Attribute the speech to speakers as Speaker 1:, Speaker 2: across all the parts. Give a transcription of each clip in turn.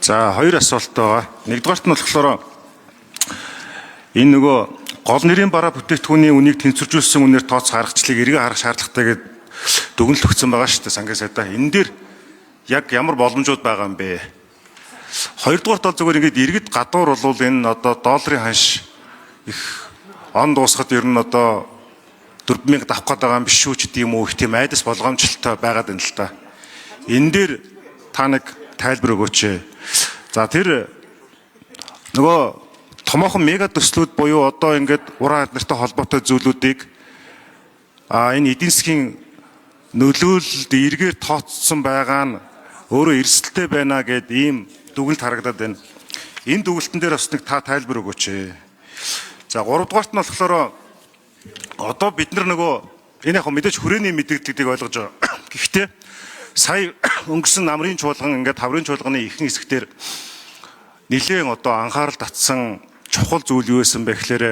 Speaker 1: За хоёр асуулт байгаа. Нэгдүгээрт нь болохоор энэ нөгөө гол нэрийн бараа бүтээгдэхүүний үнийг тэнцвэржүүлсэн үнээр тооцох аргачлалыг эргээ харах шаардлагатай гэдэг дүгнэлт өгсөн байгаа шүү дээ сангийн сайдаа. Энэ дээр яг ямар боломжууд байгаа юм бэ? Хоёрдугаарт бол зөвхөн ингэж иргэд гадуур бол энэ одоо долларын ханш их он дуусахад ер нь одоо 4,000 авах гээд байгаа юм биш үү ч гэдэг юм уу их тийм айдас болгоомжлолтой байгаад байна л та. Энэ дээр та нэг тайлбар өгөөч. За тэр нөгөө томоохон мега төслүүд буюу одоо ингээд уран алдартай холбоотой зүйлүүдийг энэ эдийн засгийн нөлөөлөлд эргээр тооцсон байгаа нь өөрөө эрсдэлтэй байна гэд ийм дүгнэлт харагдаад байна. Энэ дүгнэлтэн дээр бас нэг та тайлбар өгөөч. За 3 дугаарт нь болохоор одоо бид нар нөгөө энэ яг мэдээж хүрээний мэдээллийг ойлгож байгаа. Гэхдээ сая өнгөрсөн намрын чуулган ингээд таврын чуулганы ихэнх хэсгээр нэлээд одоо анхаарал татсан чухал зүйл юу байсан бэ гэхээр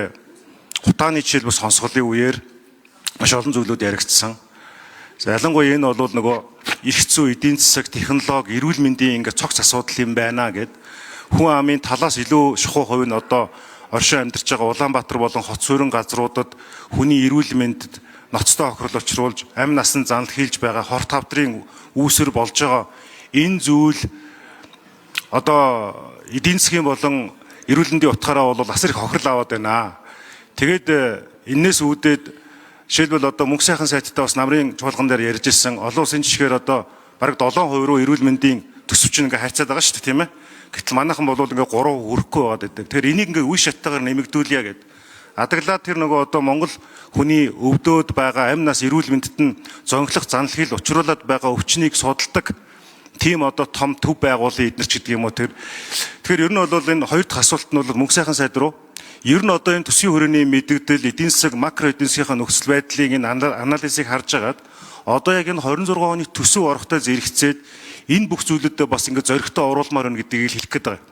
Speaker 1: хутааны жишээлбэл сонсголын үеэр маш олон зүйлүүд яригдсан. За ялангуяа энэ бол нөгөө эрх зүй, эдийн засаг, технологи, эрүүл мэндийн ингээд цогц асуудал юм байна гэд хүн амын талаас илүү шухуу хувь нь одоо оршин амьдарч байгаа Улаанбаатар болон хотц суурин газруудад хүний эрүүл мэндэд ноцтой охирол учруулж амь насан занал хийлж байгаа хор тавдрын үүсвэр болж байгаа энэ зүйл одоо эдийн засгийн болон эрүүл мэндийн утгаараа бол асар их хохирол аваад байна. Тэгээд энээс үүдээд жишээлбэл одоо мөнх сайхан сайттай бас намрын чуулган дээр ярьж ирсэн олон улсын жишгээр одоо бараг 7% руу эрүүл мэндийн төсөв чинь ингээ хайцаад байгаа шүү дээ тийм ээ. Гэтэл манайхан бол ингээ 3% хүрэхгүй байгаад байдаг. Тэгэхээр энийг ингээ үе шаттайгаар нэмэгдүүлье гэд. Адаглаад тэр нөгөө одоо Монгол хүний өвдөөд байгаа амь нас эрүүл мэндэд нь зөнхлөх занал хил учруулад байгаа өвчнийг судалдаг тийм одоо том төв байгуулъя эднэр ч гэдэг юм уу тэр. Тэгэхээр ер нь бол энэ хоёр дахь асуулт нь бол мөнх сайхан сайд руу ер нь одоо энэ төсвийн хүрээний мэдээлэл эдийн засаг макро эдийн засгийн нөхцөл байдлыг энэ анализыг харж агаад одоо яг энэ 26 оны төсөв орохтой зэрэгцээд энэ бүх зүйлүүдэд бас ингэ зоригтой оруулмаар байна гэдгийг хэлэх гээд байгаа.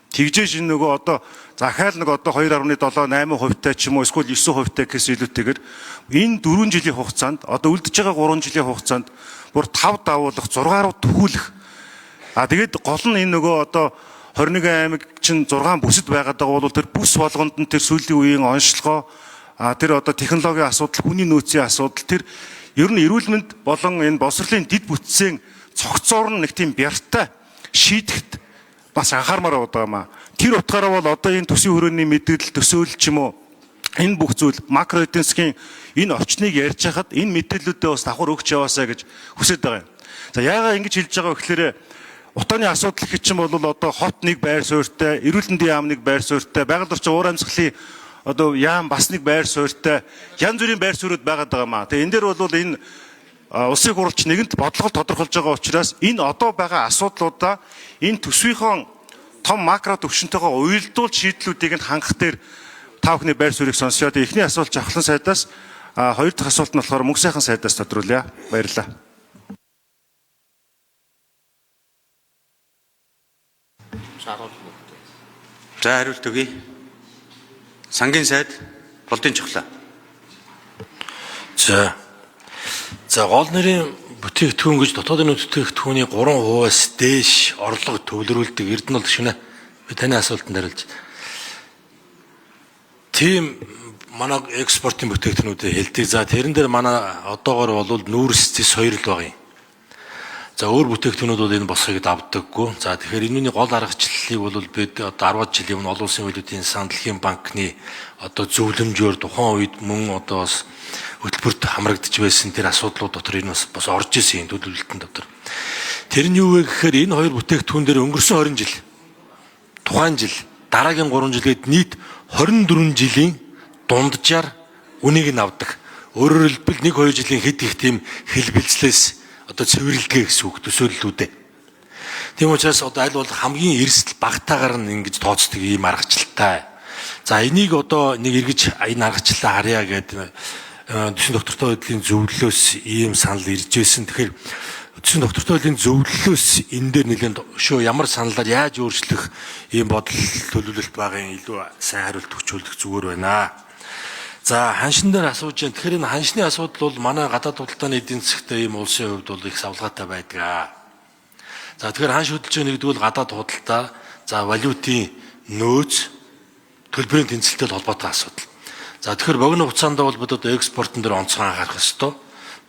Speaker 1: Тэгжээж энэ нөгөө одоо захаал нэг одоо 2.7 8% та ч юм уу эсвэл 9% та гэхээс илүүтэйгээр энэ 4 жилийн хугацаанд одоо үлдэж байгаа 3 жилийн хугацаанд бүр 5 давуулах 6 руу төхүүлэх. Тэгээд гол нь энэ нөгөө одоо 21 аймаг чинь 6 бүсэд байгаад байгаа бол тэр бүс болгонд нь тэр сүүлийн үеийн онцлогоо тэр одоо технологийн асуудал, хүний нөөцийн асуудал тэр ер нь эрүүл мэнд болон энэ боловсролын дэд бүтцийн цогцоор нь нэг тийм бяртай шийдэхт бас анхаармаар байгаа юм аа. Тэр утгаараа бол одоо энэ төсвийн хүрээний мэдээлэл төсөөлөл ч юм уу энэ бүх зүйл макро эдийн засгийн энэ орчныг ярьж хахад энэ мэдээллүүдээ бас давхар өгч яваасаа гэж хүсэж байгаа юм. За яагаад ингэж хэлж байгаа вэ гэхээр утааны асуудал гэх чинь бол одоо хот нэг байр суурьтай, эрүүл мэндийн яам нэг байр суурьтай, байгаль орчин уур амьсгалын одоо яам бас нэг байр суурьтай, янз бүрийн байр суурьуд байгаад байгаа юм аа. Тэгээ энэ дээр бол энэ улсын хурлч нэгэнт бодлого тодорхойлж байгаа учраас энэ одоо байгаа асуудлуудаа энэ төсвийнхөө том макро төвшөнтэйгээ уялдуулж шийдлүүдийг нь хангах дээр та бүхний байр суурийг сонсъё. Эхний асуулт Жавхлан сайдаас, хоёр дахь асуулт нь болохоор мөнх сайхан сайдаас тодруулъя. Баярлалаа.
Speaker 2: За хариулт өгье. Сангийн сайд Болдын Чухлаа.
Speaker 3: За гол нэрийн бүтээгдэхүүн гэж дотоодын бүтээгдэхүүний 3%-аас дээш орлого төвлөрүүлдэг Эрдэнэ бол гүшинэ. Би таны асуултанд хариулж. Тийм манай экспортын бүтээгдэхүүнүүдэд хэлдэг. За тэрэн дээр манай одоогоор бол нүүрс зэс 2 л байгаа юм. За өөр бүтээгдэхүүнүүд бол энэ босхийг давдаггүй. За тэгэхээр энэний гол аргачлалыг бол бид одоо 10 жилийн өмнө олон улсын хуулиудын сан дэлхийн банкны одоо зөвлөмжөөр тухайн үед мөн одоо бас хөтөлбөрт хамрагдж байсан тэр асуудлууд дотор энэ бас орж исэн юм төлөвлөлтөн дотор. Тэр нь юу вэ гэхээр энэ хоёр бүтээгдэхүүн дээр өнгөрсөн 20 жил, тухайн жил, дараагийн 3 жилгээд нийт 24 жилийн дунджаар үнийг нь авдаг. Өөрөөр хэлбэл 1-2 жилийн хэд их тийм хэл бэлцлээс одоо цэвэрлэгээ гэсэн үг төсөөллүүдээ. Тийм учраас одоо аль бол хамгийн эрсдэл багтаагаар нь ингэж тооцдог ийм аргачлалтай. За энийг одоо нэг эргэж энэ аргачлалаа харьяа гэдэг төсвийн доктортой байдлын зөвлөлөөс ийм санал ирж байсан. Тэгэхээр төсвийн доктортой байдлын зөвлөлөөс энэ дээр нэлээд шөө ямар саналаар яаж өөрчлөх ийм бодол төлөвлөлт байгаа юм илүү сайн хариулт өгчүүлэх зүгээр байна. За ханшин дээр асууж байна. Тэгэхээр энэ ханшны асуудал бол манай гадаад худалдааны эдийн засгт ийм улсын хувьд бол их савлгаатай байдаг. За тэгэхээр ханш хөдөлж байгаа нэгдүгээр гадаад худалдаа, за валютын нөөц, төлбөрийн тэнцэлтэй холбоотой асуудал. За тэгэхээр богино хугацаанд бол бид одоо экспортын дээр онцгой анхаарах ёстой.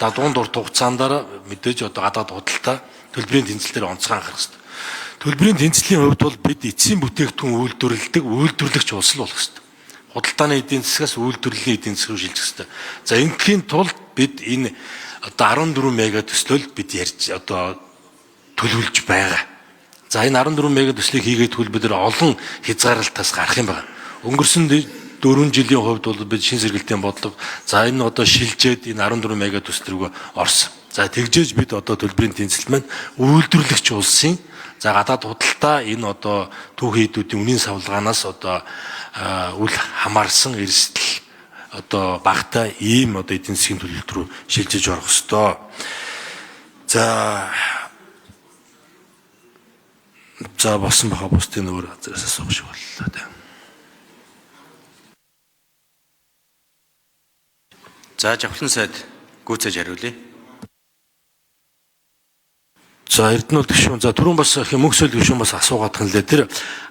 Speaker 3: За дунд урт хугацаанд мэдээж одоо гадаад худалдаа, төлбөрийн тэнцэл дээр онцгой анхаарах ёстой. Төлбөрийн тэнцлийн хувьд бол бид эцсийн бүтээгдэхүүн үйлдвэрлэгч улс л болох ёстой. Худалдааны эдийн засгаас үйлдвэрлэлийн эдийн засаг руу шилжих ёстой. За ингээхийн тулд бид энэ одоо 14 мега төслөөл бид ярьж одоо төлөвлөж байгаа. За энэ 14 мега төслийг хийгээд тэгвэл бид нар олон хязгаарлалтаас гарах юм байна. Өнгөрсөн 4 жилийн хувьд бол бид шин сэргэлтийн бодлого за энэ одоо шилжээд энэ 14 мега төсөл рүү орсон. За тэгжээж бид одоо төлбөрийн тэнцэл маань үйлдвэрлэгч улсын за гадаад худалдаа энэ одоо түүхийн эдүүдийн үнийн савлгаанаас одоо үл хамаарсан эрсдэл одоо багтаа ийм одоо эдийн засгийн төлөлт рүү шилжиж орох ёстой. За болсон баха бусдын өөр азраас асуух шиг боллоо да.
Speaker 2: За жавхлан сайд гүйцээж хариулъя.
Speaker 3: За Эрдэнэт гишүүн за түрүүн бас мөнхсөл гишүүн бас асуугаад тань лээ. Тэр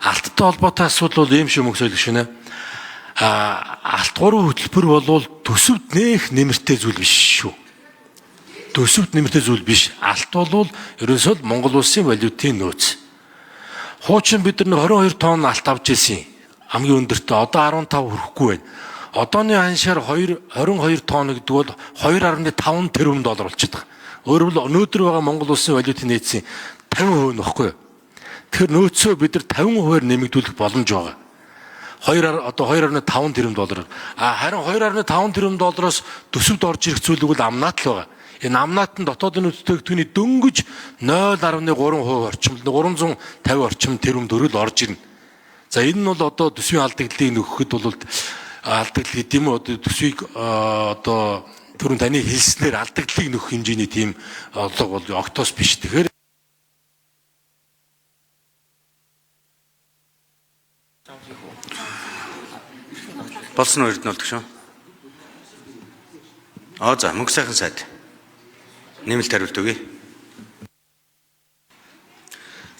Speaker 3: алттай холбоотой асуудал бол ийм шүү мөнхсөл гишүүнэ. Алтгуурын хөтөлбөр бол төсөвд нээх нэмэртэй зүйл биш шүү. Төсөвд нэмэртэй зүйл биш. Алт бол ерөөсөө Монгол улсын валютын нөөц. Хуучин бид нар 22 тонн алт авч ирсэн. Хамгийн өндөртөө одоо 15 хүрэхгүй байна. Одооны ханшаар 22 тонн гэдэг бол 2.5 тэрбум доллар болчиход байгаа. Өөрөөр хэлбэл өнөөдөр байгаа Монгол улсын валютын нөөцийн 50% нөхгүй. Тэгэхээр нөөцөө бид нар 50%-аар нэмэгдүүлэх боломж байгаа. 2.5 тэрбум доллараар. Харин 2.5 тэрбум доллароос төсөвд орж ирэх зүйлүүд бол амнаат л байгаа. Энэ амнаат нь дотоодын үстээгдэхүүний дөнгөж 0.3% орчим, 350 орчим тэрбум төгрөг орж ирнэ. За энэ нь бол одоо төсвийн алдагдлыг нөхөхөд бол алдагдал гэдэг юм уу одоо төсвийг одоо түрүүн таны хэлснээр алдагдлыг нөхөх хэмжээний тийм орлого бол огтоос биш. Тэгэхээр
Speaker 2: Болсон үрд нь болдог шүү. За мөнх сайхан сайд. Нэмэлт хариулт өгье.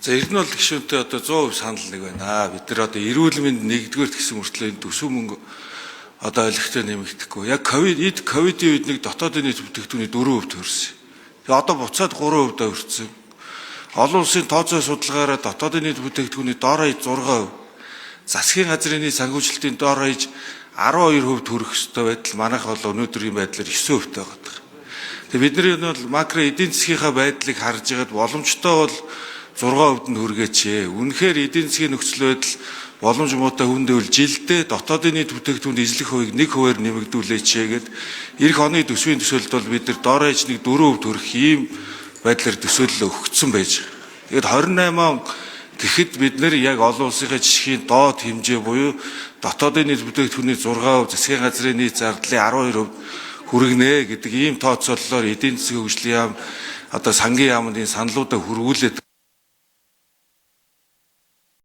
Speaker 4: За Эрдэнэт гишүүнтэй одоо 100% санал нэг байна. Бид нар одоо эрүүл мэнд нэгдүгээр гэсэн мөртлөө энэ төсөв мөнгө одоо олигтой нэмэгдэхгүй. Яг ковидын үед нэг дотоодын нийт бүтээгдэхүүний 4% төрсөн. Тэгээ одоо буцаад 3% өрсөн. Олон улсын тооцоо судалгаараа дотоодын нийт бүтээгдэхүүний доор хаяж 6%, засгийн газрын санхүүжилтийн доор хаяж 12% төрөх ёстой байтал манайх бол өнөөдрийн байдлаар 9% таа байгаа. Тэгээ бидний бол макро эдийн засгийнхаа байдлыг харж байгаад боломжтой бол 6% нь хүргээч. Үнэхээр эдийн засгийн нөхцөл байдал боломж муутай хүндэл жилдээ дотоодын нийт бүтээгдэхүүн эзлэх хувийг 1%-аар нэмэгдүүлээч гэгээд эх оны төсвийн төсөөлөлд бол бид нар доор хаяж нэг 4% төрөх ийм байдлаар төсөөлөл өгөгдсөн байж байгаа. Тэгээд 28 он гэхэд бид нэр яг олон улсынхаа жишгийн доод хэмжээ буюу дотоодын нийт бүтээгдэхүүний 6%, засгийн газрын нийт зардлын 12% хүргэнэ гэдэг ийм тооцооллоор эдийн засгийн хөгжлийн яам одоо сангийн яамны саналуудаа хүргүүлээд